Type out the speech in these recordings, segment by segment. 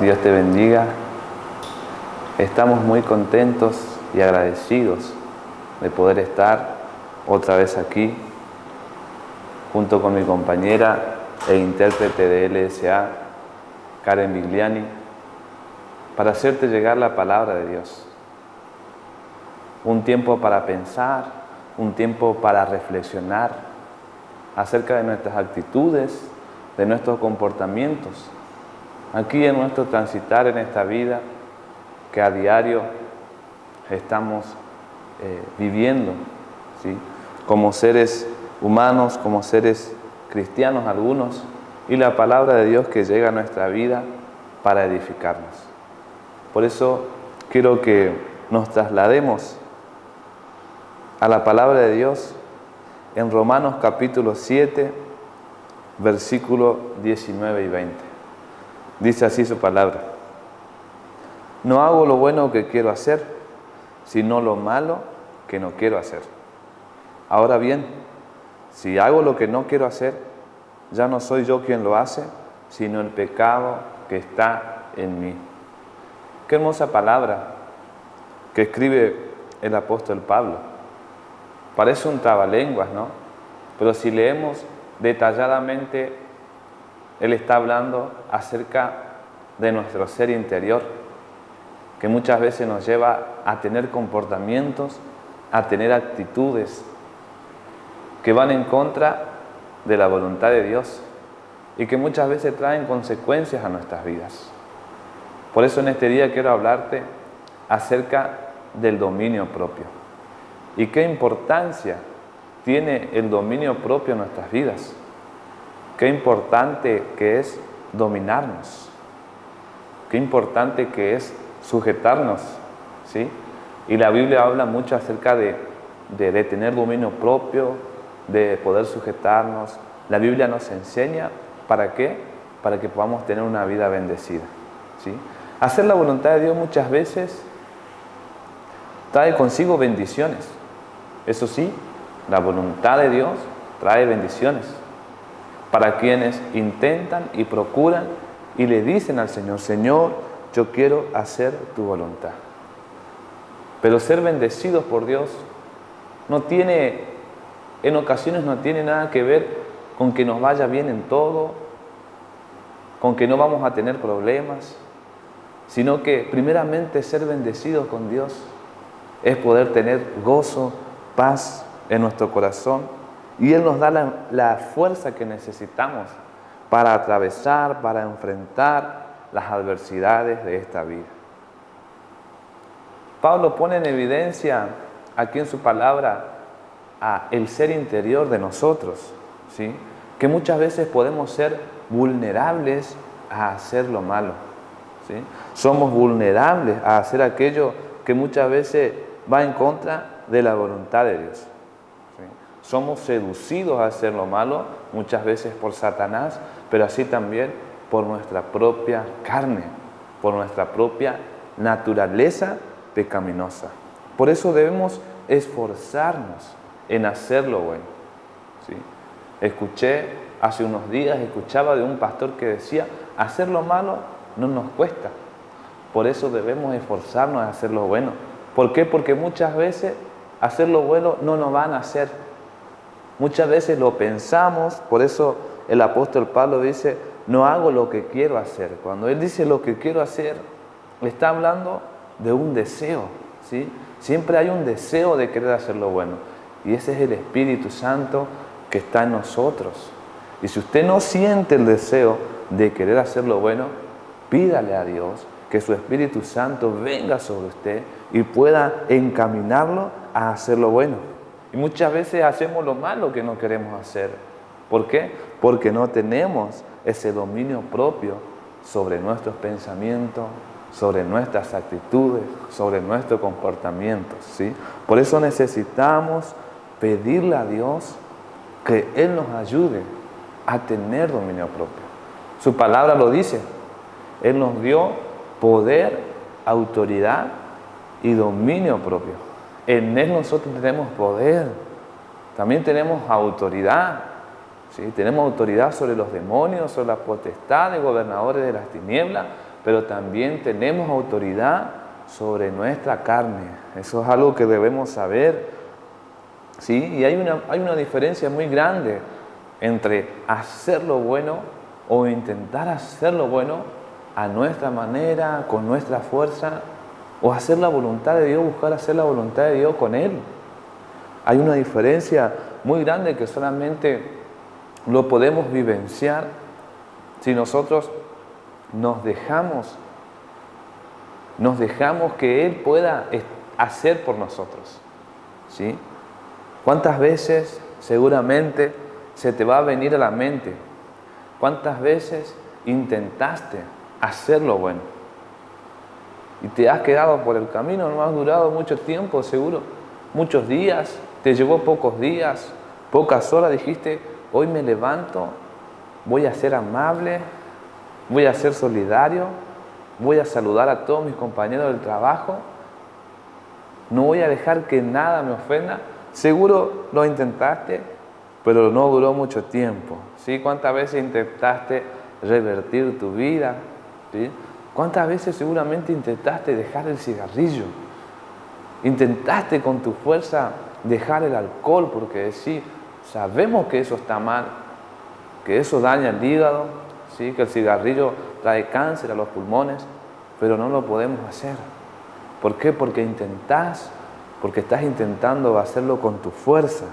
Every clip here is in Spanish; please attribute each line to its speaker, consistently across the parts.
Speaker 1: Dios te bendiga. Estamos muy contentos y agradecidos de poder estar otra vez aquí junto con mi compañera e intérprete de LSA, Karen Vigliani, para hacerte llegar la palabra de Dios. Un tiempo para pensar, un tiempo para reflexionar acerca de nuestras actitudes, de nuestros comportamientos, aquí en nuestro transitar en esta vida que a diario estamos viviendo, ¿sí? Como seres humanos, como seres cristianos algunos, y la palabra de Dios que llega a nuestra vida para edificarnos. Por eso quiero que nos traslademos a la palabra de Dios en Romanos capítulo 7, versículos 19 y 20. Dice así su palabra: no hago lo bueno que quiero hacer, sino lo malo que no quiero hacer. Ahora bien, si hago lo que no quiero hacer, ya no soy yo quien lo hace, sino el pecado que está en mí. Qué hermosa palabra que escribe el apóstol Pablo. Parece un trabalenguas, ¿no? Pero si leemos detalladamente, él está hablando acerca de nuestro ser interior, que muchas veces nos lleva a tener comportamientos, a tener actitudes que van en contra de la voluntad de Dios y que muchas veces traen consecuencias a nuestras vidas. Por eso en este día quiero hablarte acerca del dominio propio y qué importancia tiene el dominio propio en nuestras vidas. Qué importante que es dominarnos, qué importante que es sujetarnos, ¿sí? Y la Biblia habla mucho acerca de tener dominio propio, de poder sujetarnos. La Biblia nos enseña, ¿para qué? Para que podamos tener una vida bendecida, ¿sí? Hacer la voluntad de Dios muchas veces trae consigo bendiciones. Eso sí, la voluntad de Dios trae bendiciones para quienes intentan y procuran y le dicen al Señor: Señor, yo quiero hacer tu voluntad. Pero ser bendecidos por Dios en ocasiones no tiene nada que ver con que nos vaya bien en todo, con que no vamos a tener problemas, sino que primeramente ser bendecidos con Dios es poder tener gozo, paz en nuestro corazón, y Él nos da la fuerza que necesitamos para atravesar, para enfrentar las adversidades de esta vida. Pablo pone en evidencia aquí en su palabra el ser interior de nosotros, ¿sí? Que muchas veces podemos ser vulnerables a hacer lo malo, ¿sí? Somos vulnerables a hacer aquello que muchas veces va en contra de la voluntad de Dios, ¿sí? Somos seducidos a hacer lo malo muchas veces por Satanás, pero así también por nuestra propia carne, por nuestra propia naturaleza pecaminosa. Por eso debemos esforzarnos en hacer lo bueno, ¿sí? Hace unos días escuchaba de un pastor que decía: hacer lo malo no nos cuesta, por eso debemos esforzarnos en hacer lo bueno. ¿Por qué? Porque muchas veces hacer lo bueno no nos van a hacer. Muchas veces lo pensamos, por eso el apóstol Pablo dice: no hago lo que quiero hacer. Cuando él dice lo que quiero hacer, le está hablando de un deseo, ¿sí? Siempre hay un deseo de querer hacer lo bueno, y ese es el Espíritu Santo que está en nosotros. Y si usted no siente el deseo de querer hacer lo bueno, pídale a Dios que su Espíritu Santo venga sobre usted y pueda encaminarlo a hacer lo bueno. Y muchas veces hacemos lo malo que no queremos hacer. ¿Por qué? Porque no tenemos ese dominio propio sobre nuestros pensamientos, sobre nuestras actitudes, sobre nuestro comportamiento, ¿sí? Por eso necesitamos pedirle a Dios que Él nos ayude a tener dominio propio. Su palabra lo dice. Él nos dio poder, autoridad y dominio propio. En Él nosotros tenemos poder, también tenemos autoridad, ¿sí? Tenemos autoridad sobre los demonios, sobre las potestades, gobernadores de las tinieblas, pero también tenemos autoridad sobre nuestra carne. Eso es algo que debemos saber, ¿sí? Y hay una diferencia muy grande entre hacer lo bueno o intentar hacer lo bueno a nuestra manera, con nuestra fuerza, o hacer la voluntad de Dios, buscar hacer la voluntad de Dios con Él. Hay una diferencia muy grande que solamente lo podemos vivenciar si nosotros nos dejamos que Él pueda hacer por nosotros, ¿sí? ¿Cuántas veces seguramente se te va a venir a la mente? ¿Cuántas veces intentaste hacer lo bueno y te has quedado por el camino? No has durado mucho tiempo, seguro, muchos días, te llevó pocos días, pocas horas. Dijiste, hoy me levanto, voy a ser amable, voy a ser solidario, voy a saludar a todos mis compañeros del trabajo, no voy a dejar que nada me ofenda. Seguro lo intentaste, pero no duró mucho tiempo, ¿sí? ¿Cuántas veces intentaste revertir tu vida? ¿Sí? ¿Cuántas veces seguramente intentaste dejar el cigarrillo? Intentaste con tu fuerza dejar el alcohol, porque sabemos que eso está mal, que eso daña el hígado, ¿sí? Que el cigarrillo trae cáncer a los pulmones, pero no lo podemos hacer. ¿Por qué? Porque estás intentando hacerlo con tu fuerza,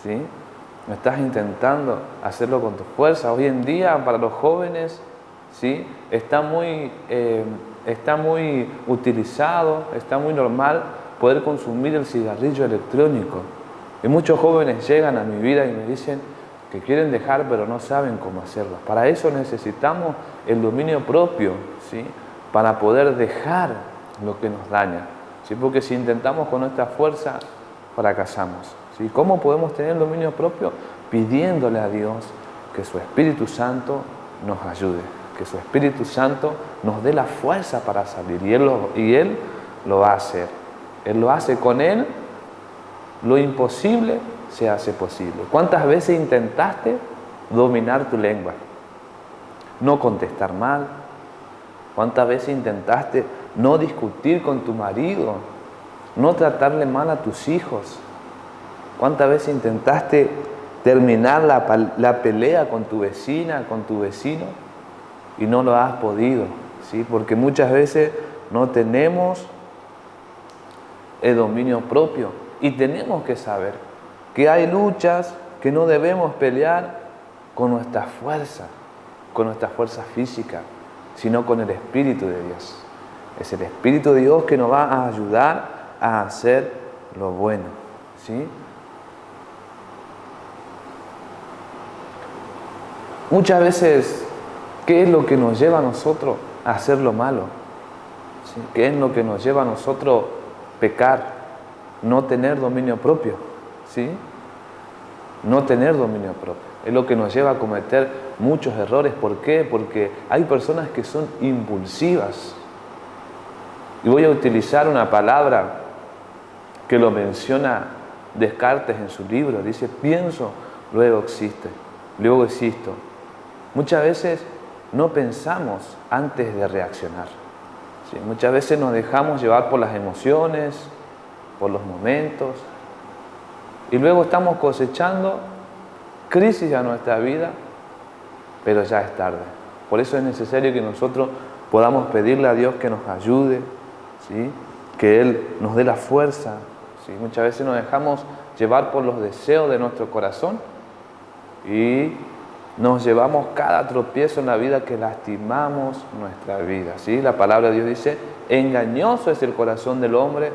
Speaker 1: ¿sí? Estás intentando hacerlo con tu fuerza. Hoy en día, para los jóvenes, ¿sí? Está muy utilizado, está muy normal poder consumir el cigarrillo electrónico. Y muchos jóvenes llegan a mi vida y me dicen que quieren dejar, pero no saben cómo hacerlo. Para eso necesitamos el dominio propio, ¿sí? Para poder dejar lo que nos daña, ¿sí? Porque si intentamos con nuestra fuerza, fracasamos, ¿sí? ¿Cómo podemos tener el dominio propio? Pidiéndole a Dios que su Espíritu Santo nos ayude, que su Espíritu Santo nos dé la fuerza para salir. Y Él lo va a hacer. Él lo hace. Con Él, lo imposible se hace posible. ¿Cuántas veces intentaste dominar tu lengua? No contestar mal. ¿Cuántas veces intentaste no discutir con tu marido? No tratarle mal a tus hijos. ¿Cuántas veces intentaste terminar la pelea con tu vecina, con tu vecino? Y no lo has podido, ¿sí? Porque muchas veces no tenemos el dominio propio. Y tenemos que saber que hay luchas que no debemos pelear con nuestra fuerza física, sino con el Espíritu de Dios. Es el Espíritu de Dios que nos va a ayudar a hacer lo bueno, ¿sí? Muchas veces, ¿qué es lo que nos lleva a nosotros a hacer lo malo? ¿Sí? ¿Qué es lo que nos lleva a nosotros a pecar? No tener dominio propio, ¿sí? No tener dominio propio. Es lo que nos lleva a cometer muchos errores. ¿Por qué? Porque hay personas que son impulsivas. Y voy a utilizar una palabra que lo menciona Descartes en su libro. Dice, pienso, luego existo. Muchas veces no pensamos antes de reaccionar, ¿sí? Muchas veces nos dejamos llevar por las emociones, por los momentos, y luego estamos cosechando crisis a nuestra vida, pero ya es tarde. Por eso es necesario que nosotros podamos pedirle a Dios que nos ayude, ¿sí? Que Él nos dé la fuerza, ¿sí? Muchas veces nos dejamos llevar por los deseos de nuestro corazón y nos llevamos cada tropiezo en la vida que lastimamos nuestra vida, ¿sí? La palabra de Dios dice, engañoso es el corazón del hombre,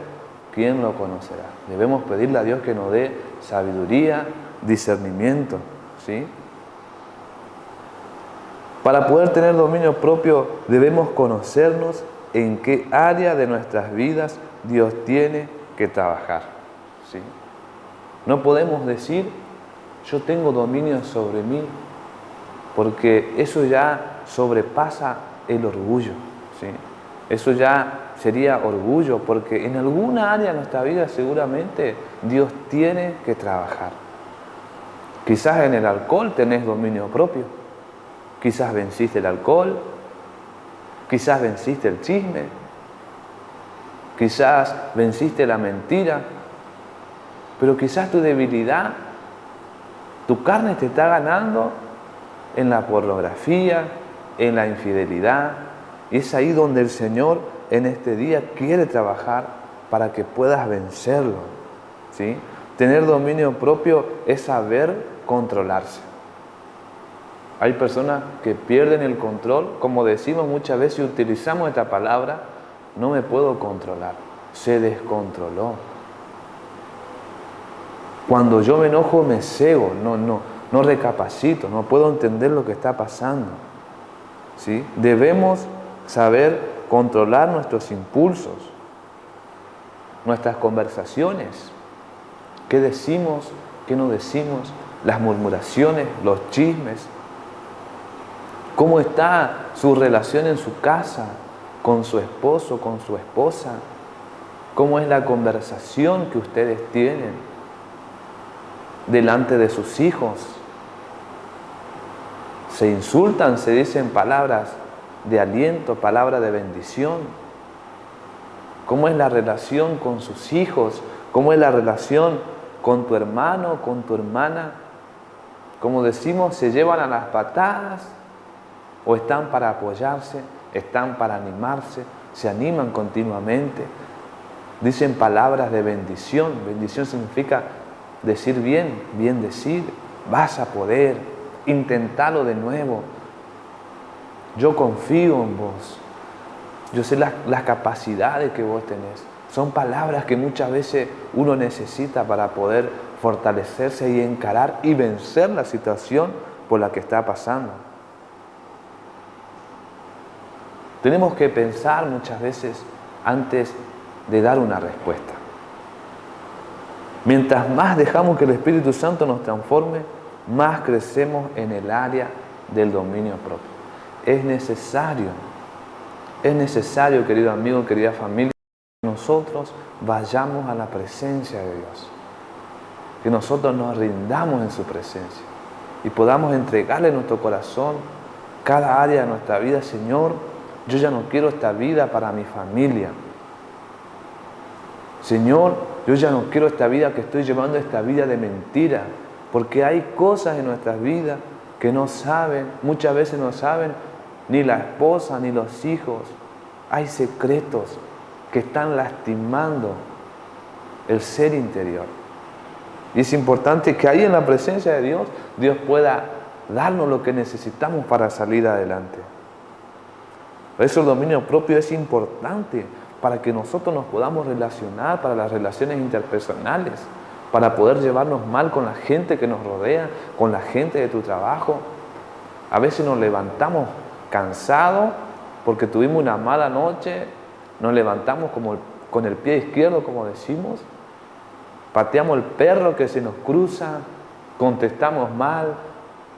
Speaker 1: ¿quién lo conocerá? Debemos pedirle a Dios que nos dé sabiduría, discernimiento, ¿sí? Para poder tener dominio propio debemos conocernos en qué área de nuestras vidas Dios tiene que trabajar, ¿sí? No podemos decir, yo tengo dominio sobre mí, porque eso ya sobrepasa el orgullo, ¿sí? Eso ya sería orgullo, porque en alguna área de nuestra vida seguramente Dios tiene que trabajar. Quizás en el alcohol tenés dominio propio, quizás venciste el alcohol, Quizás venciste el chisme, quizás venciste la mentira, pero quizás tu debilidad, tu carne te está ganando en la pornografía, en la infidelidad. Y es ahí donde el Señor en este día quiere trabajar para que puedas vencerlo, ¿sí? Tener dominio propio es saber controlarse. Hay personas que pierden el control, como decimos muchas veces y utilizamos esta palabra, no me puedo controlar, se descontroló. Cuando yo me enojo me cego, no recapacito, no puedo entender lo que está pasando, ¿sí? Debemos saber controlar nuestros impulsos, nuestras conversaciones, qué decimos, qué no decimos, las murmuraciones, los chismes. ¿Cómo está su relación en su casa, con su esposo, con su esposa? ¿Cómo es la conversación que ustedes tienen delante de sus hijos? Se insultan, se dicen palabras de aliento, palabras de bendición. ¿Cómo es la relación con sus hijos? ¿Cómo es la relación con tu hermano, con tu hermana? Como decimos, se llevan a las patadas o están para apoyarse, están para animarse, se animan continuamente. Dicen palabras de bendición. Bendición significa decir bien, bien decir. Vas a poder, intentarlo de nuevo. Yo confío en vos. Yo sé las capacidades que vos tenés. Son palabras que muchas veces uno necesita para poder fortalecerse y encarar y vencer la situación por la que está pasando. Tenemos que pensar muchas veces antes de dar una respuesta. Mientras más dejamos que el Espíritu Santo nos transforme, más crecemos en el área del dominio propio. Es necesario, querido amigo, querida familia, que nosotros vayamos a la presencia de Dios. Que nosotros nos rindamos en su presencia y podamos entregarle nuestro corazón, cada área de nuestra vida. Señor, yo ya no quiero esta vida para mi familia. Señor, yo ya no quiero esta vida que estoy llevando, esta vida de mentira, porque hay cosas en nuestras vidas que no saben, muchas veces no saben ni la esposa ni los hijos. Hay secretos que están lastimando el ser interior. Y es importante que ahí en la presencia de Dios, Dios pueda darnos lo que necesitamos para salir adelante. Por eso el dominio propio es importante para que nosotros nos podamos relacionar, para las relaciones interpersonales, para poder llevarnos mal con la gente que nos rodea, con la gente de tu trabajo. A veces nos levantamos cansados porque tuvimos una mala noche, nos levantamos con el pie izquierdo, como decimos, pateamos el perro que se nos cruza, contestamos mal,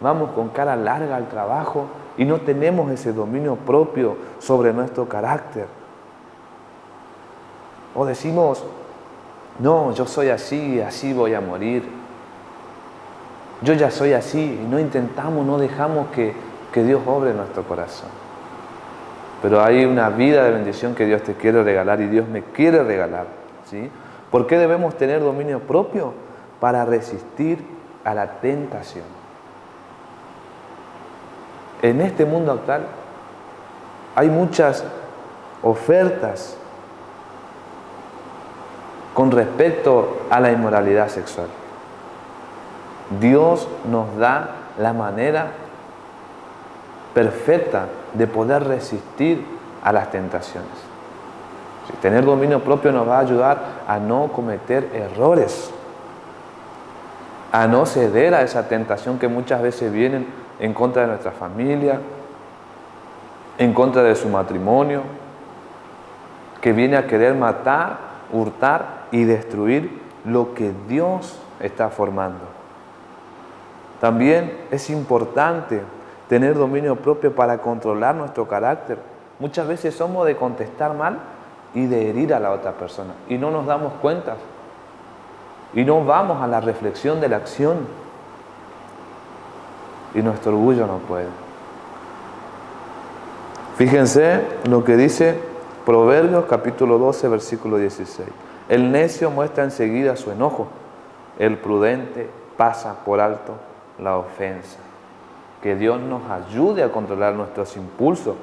Speaker 1: vamos con cara larga al trabajo y no tenemos ese dominio propio sobre nuestro carácter. O decimos, no, yo soy así, así voy a morir. Yo ya soy así y no intentamos, no dejamos que Dios obre en nuestro corazón. Pero hay una vida de bendición que Dios te quiere regalar y Dios me quiere regalar, ¿sí? ¿Por qué debemos tener dominio propio? Para resistir a la tentación. En este mundo actual hay muchas ofertas con respecto a la inmoralidad sexual. Dios nos da la manera perfecta de poder resistir a las tentaciones. Tener dominio propio nos va a ayudar a no cometer errores, a no ceder a esa tentación que muchas veces viene en contra de nuestra familia, en contra de su matrimonio, que viene a querer matar, hurtar y destruir lo que Dios está formando. También es importante tener dominio propio para controlar nuestro carácter. Muchas veces somos de contestar mal y de herir a la otra persona y no nos damos cuenta y no vamos a la reflexión de la acción y nuestro orgullo no puede. Fíjense lo que dice Proverbios capítulo 12, versículo 16. El necio muestra enseguida su enojo, el prudente pasa por alto la ofensa. Que Dios nos ayude a controlar nuestros impulsos.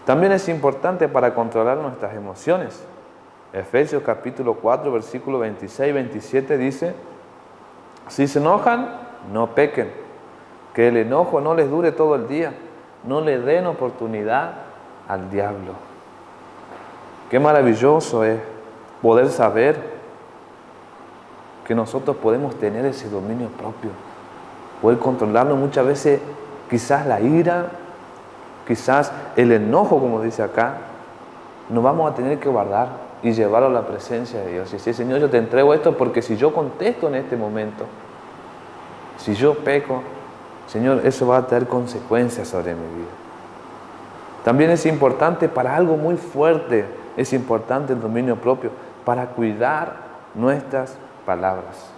Speaker 1: También es importante para controlar nuestras emociones. Efesios capítulo 4, versículo 26 y 27 dice: si se enojan, no pequen, que el enojo no les dure todo el día, no le den oportunidad al diablo. Qué maravilloso es poder saber que nosotros podemos tener ese dominio propio, poder controlarlo. Muchas veces quizás la ira, quizás el enojo, como dice acá, nos vamos a tener que guardar y llevarlo a la presencia de Dios. Y decir: Señor, yo te entrego esto porque si yo contesto en este momento, si yo peco, Señor, eso va a tener consecuencias sobre mi vida. También es importante para algo muy fuerte, es importante el dominio propio, para cuidar nuestras palabras.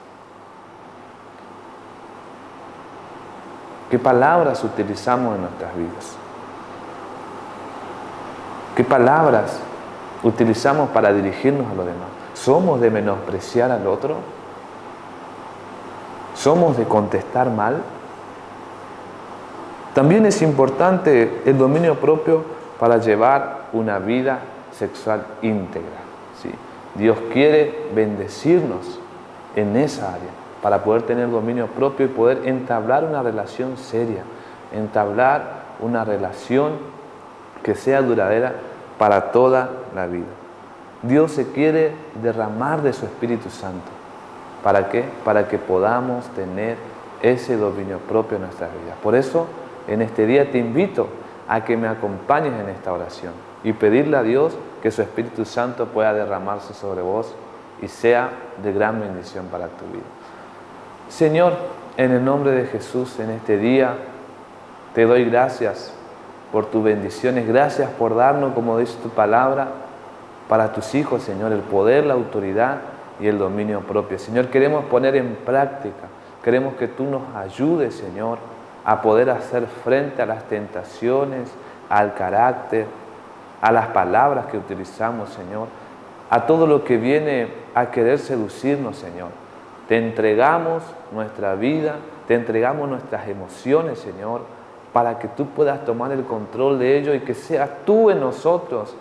Speaker 1: ¿Qué palabras utilizamos en nuestras vidas? ¿Qué palabras utilizamos para dirigirnos a los demás? ¿Somos de menospreciar al otro? ¿Somos de contestar mal? También es importante el dominio propio para llevar una vida sexual íntegra, ¿sí? Dios quiere bendecirnos en esa área para poder tener dominio propio y poder entablar una relación seria, entablar una relación que sea duradera para toda la vida. Dios se quiere derramar de su Espíritu Santo. ¿Para qué? Para que podamos tener ese dominio propio en nuestras vidas. Por eso, en este día te invito a que me acompañes en esta oración y pedirle a Dios que su Espíritu Santo pueda derramarse sobre vos y sea de gran bendición para tu vida. Señor, en el nombre de Jesús, en este día te doy gracias por tus bendiciones. Gracias por darnos, como dice tu palabra, para tus hijos, Señor, el poder, la autoridad y el dominio propio. Señor, queremos poner en práctica, queremos que tú nos ayudes, Señor, a poder hacer frente a las tentaciones, al carácter, a las palabras que utilizamos, Señor, a todo lo que viene a querer seducirnos, Señor. Te entregamos nuestra vida, te entregamos nuestras emociones, Señor, para que tú puedas tomar el control de ello y que seas tú en nosotros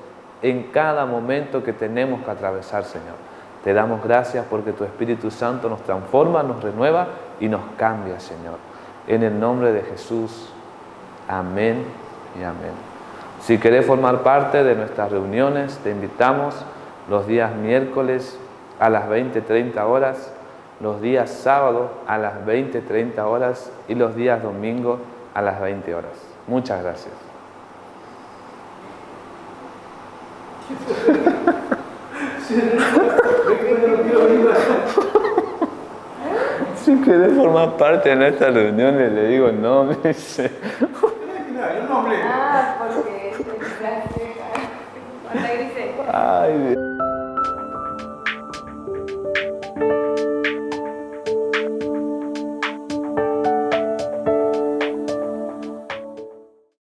Speaker 1: en cada momento que tenemos que atravesar, Señor. Te damos gracias porque tu Espíritu Santo nos transforma, nos renueva y nos cambia, Señor. En el nombre de Jesús. Amén y amén. Si querés formar parte de nuestras reuniones, te invitamos los días miércoles a las 20:30 horas, los días sábados a las 20:30 horas y los días domingos a las 20 horas. Muchas gracias. Si querés formar parte de nuestra reunión, le digo no, me dice.
Speaker 2: Ah, porque gracias.
Speaker 1: Ay, Dios.